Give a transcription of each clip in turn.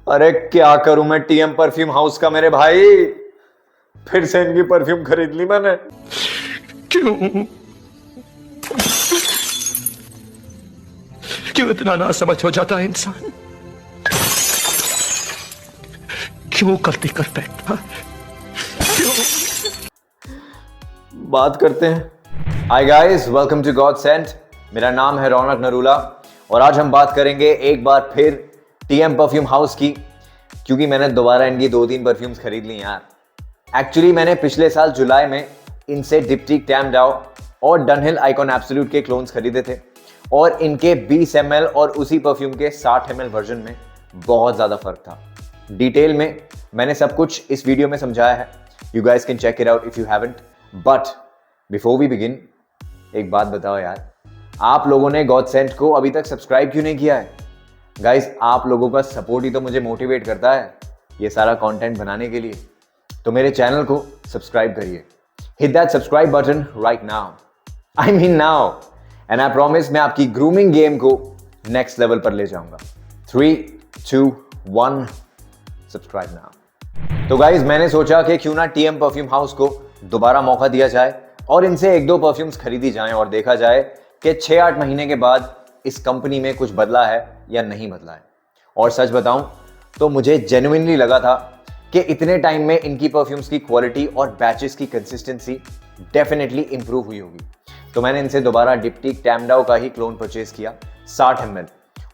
अरे क्या करूं मैं टीएम परफ्यूम हाउस का मेरे भाई। फिर से इनकी परफ्यूम खरीद ली मैंने। क्यों क्यों इतना नासमझ हो जाता है इंसान? क्यों गलती कर बैठता? क्यों? बात करते हैं। Hi guys, welcome to God sent. मेरा नाम है रौनक नरूला और आज हम बात करेंगे एक बार फिर टीएम परफ्यूम हाउस की, क्योंकि मैंने दोबारा इनकी 2-3 परफ्यूम्स खरीद ली यार। एक्चुअली मैंने पिछले साल जुलाई में इनसे डिप्टीक टैम डाउ और डनहिल आइकॉन एब्सोल्यूट के क्लोन्स खरीदे थे और इनके 20 ml और उसी परफ्यूम के 60 ml वर्जन में बहुत ज़्यादा फर्क था। डिटेल में मैंने सब कुछ इस वीडियो में समझाया है। You guys can check it out if you haven't. But before we begin, एक बात बताओ यार, आप लोगों ने गॉड सेंट को अभी तक सब्सक्राइब क्यों नहीं किया है? गाइस, आप लोगों का सपोर्ट ही तो मुझे मोटिवेट करता है ये सारा कंटेंट बनाने के लिए। तो मेरे चैनल को सब्सक्राइब करिए। Hit that subscribe button right now, I mean now, and I promise मैं आपकी ग्रूमिंग गेम को नेक्स्ट लेवल पर ले जाऊंगा। 3, 2, 1, सब्सक्राइब नाउ। तो गाइज, मैंने सोचा कि क्यों ना टीएम परफ्यूम हाउस को दोबारा मौका दिया जाए और इनसे 1-2 परफ्यूम्स खरीदी जाएं और देखा जाए कि 6-8 महीने के बाद इस कंपनी में कुछ बदला है या नहीं बदला है। और सच बताऊं तो मुझे जेन्युइनली लगा था कि इतने टाइम में इनकी परफ्यूम्स की क्वालिटी और बैचेस की कंसिस्टेंसी डेफिनेटली इंप्रूव हुई होगी। तो मैंने इनसे दोबारा डिप्टीक टैम डाउ का ही क्लोन परचेज किया 60 ml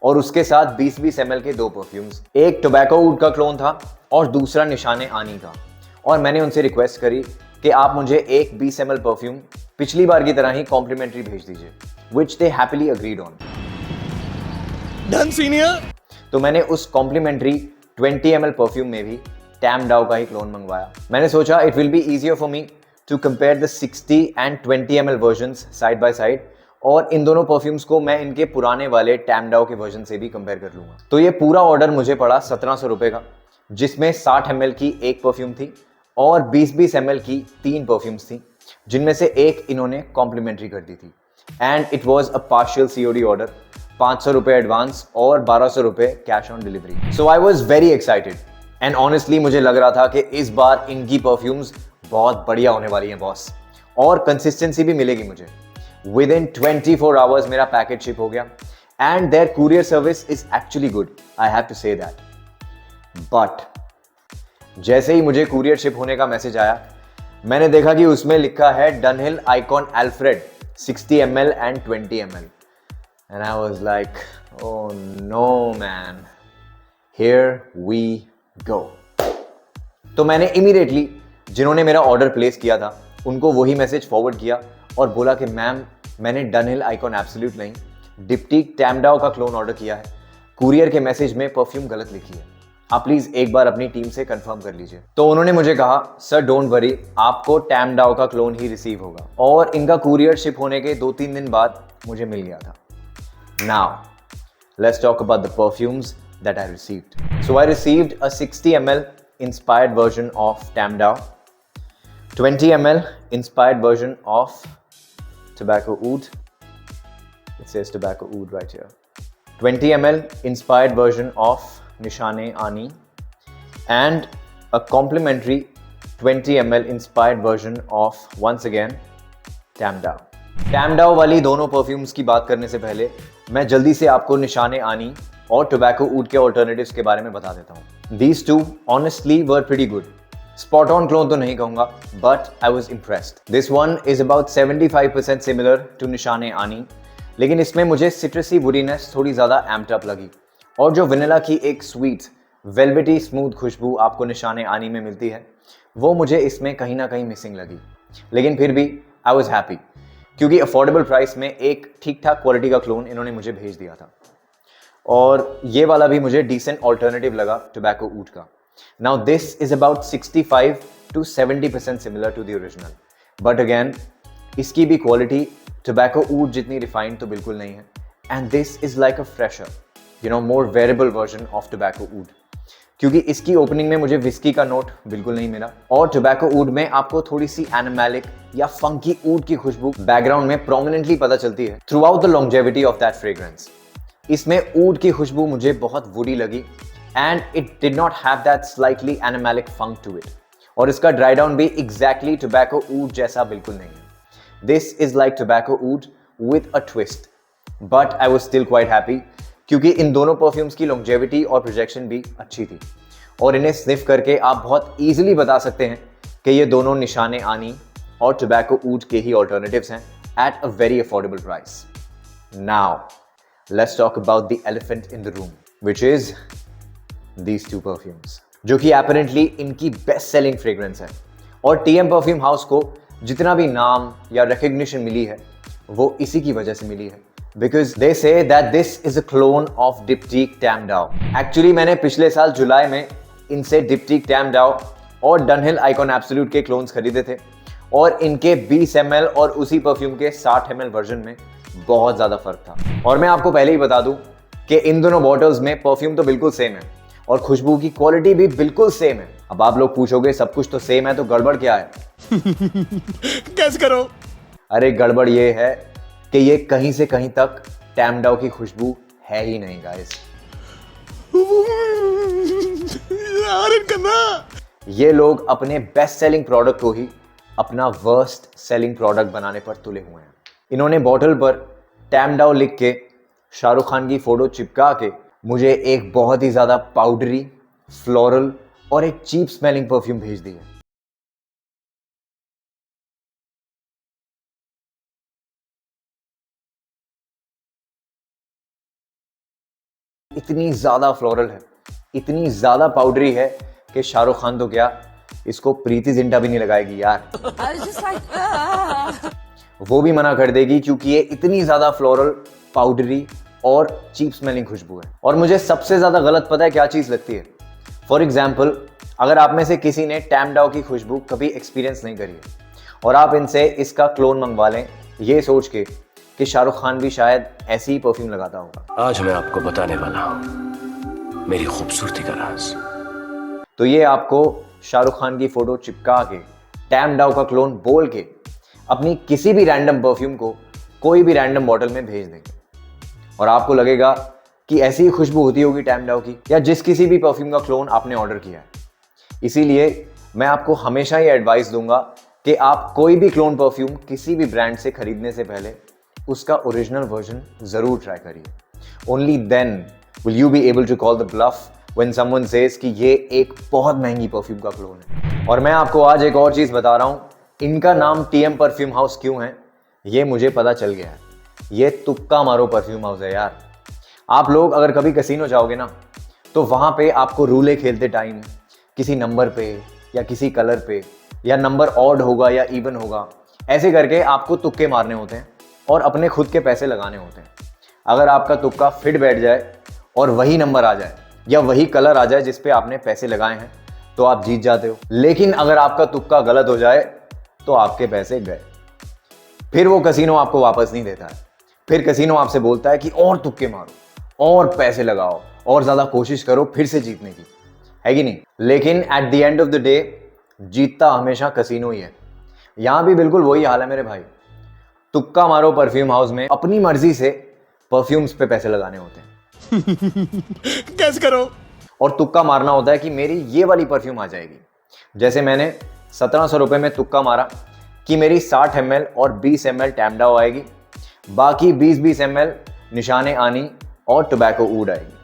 और उसके साथ 20-20 ml के 2 परफ्यूम्स। एक टोबैको वुड का क्लोन था और दूसरा निशाने आनी का। और मैंने उनसे रिक्वेस्ट करी कि आप मुझे एक 20 ml परफ्यूम पिछली बार की तरह ही कॉम्प्लीमेंट्री भेज दीजिए, which they happily agreed on. Done senior. तो मैंने उस कॉम्प्लीमेंट्री 20 ml परफ्यूम में भी टैम डाउ का ही क्लोन मंगवाया। मैंने सोचा it will be easier for me to compare the 60 and 20 ml versions side by side, और इन दोनों परफ्यूम्स को मैं इनके पुराने वाले टैम डाउ के वर्जन से भी कंपेयर कर लूंगा। तो ये पूरा ऑर्डर मुझे पड़ा 1700 रुपए का, जिसमें 60 ml की एक परफ्यूम थी और 20-20 ml की 3 परफ्यूम्स थी, जिनमें से एक इन्होंने कॉम्प्लीमेंट्री कर दी थी। And it was a partial COD order, 500 रुपए एडवांस और 1200 रुपए cash on delivery. So I was very excited and honestly मुझे लग रहा था कि इस बार इनकी परफ्यूम्स बहुत बढ़िया होने वाली हैं बॉस, और कंसिस्टेंसी भी मिलेगी मुझे। विद इन 24 आवर्स मेरा पैकेज शिप हो गया and their courier service is actually good, I have to say that. But जैसे ही मुझे कुरियर शिप होने का मैसेज आया, मैंने देखा कि उसमें लिखा है Dunhill Icon Alfred 60 ml and 20 ml, and I was like, oh no man, here we go. तो मैंने इमीडिएटली जिन्होंने मेरा ऑर्डर प्लेस किया था उनको वही मैसेज फॉरवर्ड किया और बोला कि मैम, मैंने डनहिल आइकॉन एब्सोल्यूट नहीं, डिप्टीक टैम डाउ का क्लोन ऑर्डर किया है। कुरियर के मैसेज में परफ्यूम गलत लिखी है, आप प्लीज एक बार अपनी टीम से कंफर्म कर लीजिए। तो उन्होंने मुझे कहा, सर डोंट वरी, आपको टैम डाउ का क्लोन ही रिसीव होगा। और इनका कुरियर शिप होने के 2-3 दिन बाद मुझे मिल गया था। Now let's talk about the perfumes that I received. So I received a 60 ml inspired version of Tam Dao, 20 ml inspired version of Tobacco Oud. It says Tobacco Oud right here. 20 ml inspired version of Nishane Ani, and a complimentary 20 ml inspired version of once again Tam Dao. Tam Dao वाली दोनों perfumes की बात करने से पहले मैं जल्दी से आपको निशाने आनी और टोबैको वुड के ऑल्टरनेटिव्स के बारे में बता देता हूँ। These two honestly were pretty good. Spot on clone तो नहीं कहूंगा, but I was impressed. This one is about 75% similar to निशाने आनी, लेकिन इसमें मुझे सिट्रसी वुडीनेस थोड़ी ज़्यादा एम्प्ड अप लगी, और जो वनीला की एक स्वीट वेलवेटी स्मूथ खुशबू आपको निशाने आनी में मिलती है, वो मुझे इसमें कहीं ना कहीं मिसिंग लगी। लेकिन फिर भी आई वॉज हैप्पी, क्योंकि अफोर्डेबल प्राइस में एक ठीक ठाक क्वालिटी का क्लोन इन्होंने मुझे भेज दिया था, और ये वाला भी मुझे डिसेंट ऑल्टरनेटिव लगा टोबैको वुड का। Now this is about 65 to 70% similar to the original, but again इसकी भी क्वालिटी टोबैको वुड जितनी रिफाइंड तो बिल्कुल नहीं है, and this is like a fresher, you know, more variable version of tobacco wood, क्योंकि इसकी ओपनिंग में मुझे विस्की का नोट बिल्कुल नहीं मिला, और टोबैको वुड में आपको थोड़ी सी एनिमैलिक या फंकी वुड की खुशबू बैकग्राउंड में प्रोमिनेंटली पता चलती है through out the longevity of that fragrance. इसमें ऊड की खुशबू मुझे बहुत वुडी लगी and it did not have that slightly animalic funk to it. और इसका ड्राई डाउन भी exactly tobacco oud जैसा बिल्कुल नहीं है. This is like tobacco oud with a twist. But I was still quite happy क्योंकि इन दोनों परफ्यूम्स की longevity और projection भी अच्छी थी और इन्हें स्निफ करके आप बहुत easily बता सकते हैं कि ये दोनों निशाने आनी और tobacco oud के ही alternatives हैं at a very affordable price. Now, let's talk about the elephant in the room, which is these two perfumes, जो कि apparently इनकी बेस्ट सेलिंग फ्रेग्रेंस है और TM परफ्यूम हाउस को जितना भी नाम या रिकग्निशन मिली है वो इसी की वजह से मिली है because they say that this is a clone of Diptyque Tam Dao. Actually मैंने पिछले साल जुलाई में इनसे Diptyque Tam Dao और Dunhill Icon Absolute के क्लोन्स खरीदे थे और इनके 20 ml और उसी परफ्यूम के 60 ml वर्जन में बहुत ज़्यादा फर्क था और मैं आपको पहले ही बता दूं कि इन दोनों बॉटल्स में परफ्यूम तो बिल्कुल सेम है और खुशबू की क्वालिटी भी बिल्कुल सेम है. अब आप लोग पूछोगे सब कुछ तो सेम है तो गड़बड़ क्या है? कैसे करो? अरे गड़बड़ ये है कि ये कहीं से कहीं तक टैम डाओ की खुशबू है ही नहीं गाइस. ये लोग अपने बेस्ट सेलिंग प्रोडक्ट को ही अपना वर्स्ट सेलिंग प्रोडक्ट बनाने पर तुले हुए हैं. इन्होंने बॉटल पर टैम डाओ लिख के शाहरुख खान की फोटो चिपका के मुझे एक बहुत ही ज्यादा पाउडरी, फ्लोरल और एक चीप स्मेलिंग परफ्यूम भेज दी है. इतनी ज्यादा फ्लोरल है, इतनी ज्यादा पाउडरी है कि शाहरुख खान तो क्या, इसको प्रीति जिंटा भी नहीं लगाएगी यार. वो भी मना कर देगी क्योंकि ये इतनी ज्यादा फ्लोरल, पाउडरी और चीप स्मेलिंग खुशबू है. और मुझे सबसे ज्यादा गलत पता है क्या चीज लगती है. फॉर एग्जाम्पल, अगर आप में से किसी ने टैम डाओ की खुशबू कभी एक्सपीरियंस नहीं करी है और आप इनसे इसका क्लोन मंगवा लें ये सोच के कि शाहरुख खान भी शायद ऐसी ही परफ्यूम लगाता होगा. आज मैं आपको बताने वाला हूं मेरी खूबसूरती का राज. तो ये आपको शाहरुख खान की फोटो चिपका के टैम डाओ का क्लोन बोल के अपनी किसी भी रैंडम परफ्यूम को कोई भी रैंडम बॉटल में भेज देंगे और आपको लगेगा कि ऐसी ही खुशबू होती होगी टैम डाओ की या जिस किसी भी परफ्यूम का क्लोन आपने ऑर्डर किया है. इसीलिए मैं आपको हमेशा ये एडवाइस दूंगा कि आप कोई भी क्लोन परफ्यूम किसी भी ब्रांड से खरीदने से पहले उसका ओरिजिनल वर्जन जरूर ट्राई करिए. Only then will you be able to call the bluff when someone says कि ये एक बहुत महंगी परफ्यूम का क्लोन है. और मैं आपको आज एक और चीज बता रहा हूं, इनका नाम टीएम परफ्यूम हाउस क्यों है ये मुझे पता चल गया है. ये तुक्का मारो परफ्यूम हाउस है यार. आप लोग अगर कभी कैसीनो जाओगे ना तो वहां पे आपको रूले खेलते टाइम किसी नंबर पे या किसी कलर पे या नंबर ऑड होगा या इवन होगा ऐसे करके आपको तुक्के मारने होते हैं और अपने खुद के पैसे लगाने होते हैं. अगर आपका तुक्का फिट बैठ जाए और वही नंबर आ जाए या वही कलर आ जाए जिस पे आपने पैसे लगाए हैं तो आप जीत जाते हो. लेकिन अगर आपका तुक्का गलत हो जाए तो आपके पैसे गए. फिर वो कैसीनो आपको वापस नहीं देता है. फिर कैसीनो आपसे बोलता है कि और तुक्के मारो और पैसे लगाओ और ज्यादा कोशिश करो फिर से जीतने की, है कि नहीं. लेकिन at the end of the day जीतता हमेशा कैसीनो ही है. यहां भी बिल्कुल वही हाल है मेरे भाई. तुक्का मारो परफ्यूम हाउस में अपनी मर्जी से परफ्यूम्स पे पैसे लगाने होते हैं. कैसे करो? और तुक्का मारना होता है कि मेरी ये वाली परफ्यूम आ जाएगी. जैसे मैंने 1700 रुपए में तुक्का मारा कि मेरी 60 ml और 20 ml टैम डाओ आएगी, बाकी 20-20 ml निशाने आनी और टोबैको ऊड आएगी.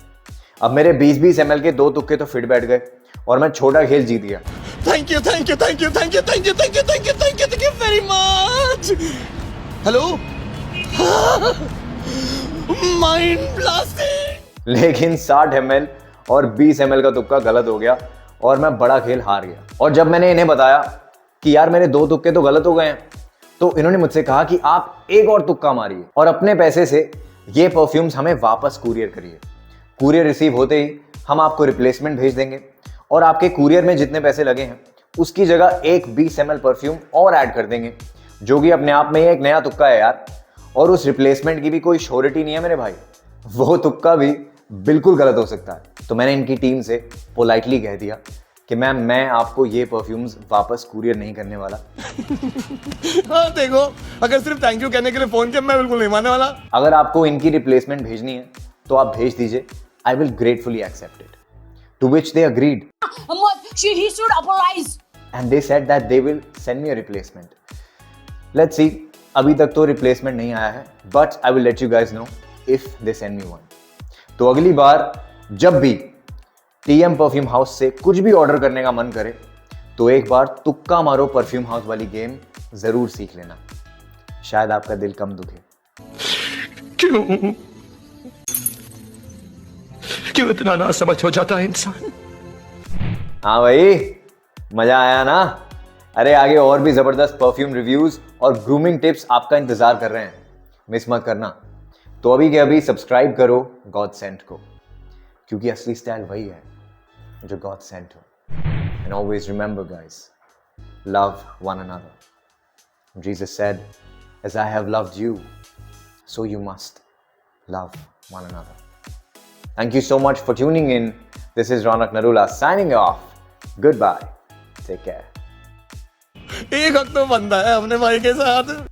अब मेरे 20-20 ml के दो तुक्के तो फिट बैठ गए और मैं छोटा खेल जीत गया. Thank you thank you thank you thank you thank you thank you thank you thank you thank you very much. Hello. Mind blasting. लेकिन 60 ml और 20 ml का तुक्का गलत हो गया और मैं बड़ा खेल हार गया. और जब मैंने इन्हें बताया कि यार मेरे दो तुक्के तो गलत हो गए हैं तो इन्होंने मुझसे कहा कि आप एक और तुक्का मारिए और अपने पैसे से ये परफ्यूम्स हमें वापस कुरियर करिए. कुरियर रिसीव होते ही हम आपको रिप्लेसमेंट भेज देंगे और आपके कुरियर में जितने पैसे लगे हैं उसकी जगह एक 20 ml परफ्यूम और ऐड कर देंगे, जो कि अपने आप में एक नया तुक्का है यार. और उस रिप्लेसमेंट की भी कोई श्योरिटी नहीं है मेरे भाई. वो तुक्का भी बिल्कुल गलत हो सकता है. तो मैंने इनकी टीम से पोलाइटली कह दिया कि मैम मैं आपको ये परफ्यूम्स वापस कुरियर नहीं करने वाला. हाँ देखो, अगर सिर्फ थैंक यू कहने के लिए फोन किया मैं बिल्कुल नहीं मानने वाला. अगर आपको इनकी रिप्लेसमेंट भेजनी है तो आप भेज दीजिए. I will gratefully accept it. To which they agreed. He should apologize. And they said that they will send me a replacement. Let's see. अभी तक तो replacement नहीं आया है, but I will let you guys know if they send me one. तो अगली बार जब भी TM परफ्यूम हाउस से कुछ भी ऑर्डर करने का मन करे तो एक बार तुक्का मारो परफ्यूम हाउस वाली गेम जरूर सीख लेना, शायद आपका दिल कम दुखे। क्यों इतना ना समझ हो जाता है इंसान? हाँ भाई, मजा आया ना? अरे आगे और भी जबरदस्त परफ्यूम रिव्यूज और ग्रूमिंग टिप्स आपका इंतजार कर रहे हैं, मिस मत करना। तो अभी के अभी सब्सक्राइब करो गॉड सेंट को, क्योंकि असली स्टाइल वही है जो गॉड सेंट हो। And always remember guys, love one another. Jesus said, as I have loved you, so you must love one another. Thank you so much for tuning in. This is Ronak Narula signing off. Goodbye. Take care. एक हक तो बनता है अपने भाई के साथ।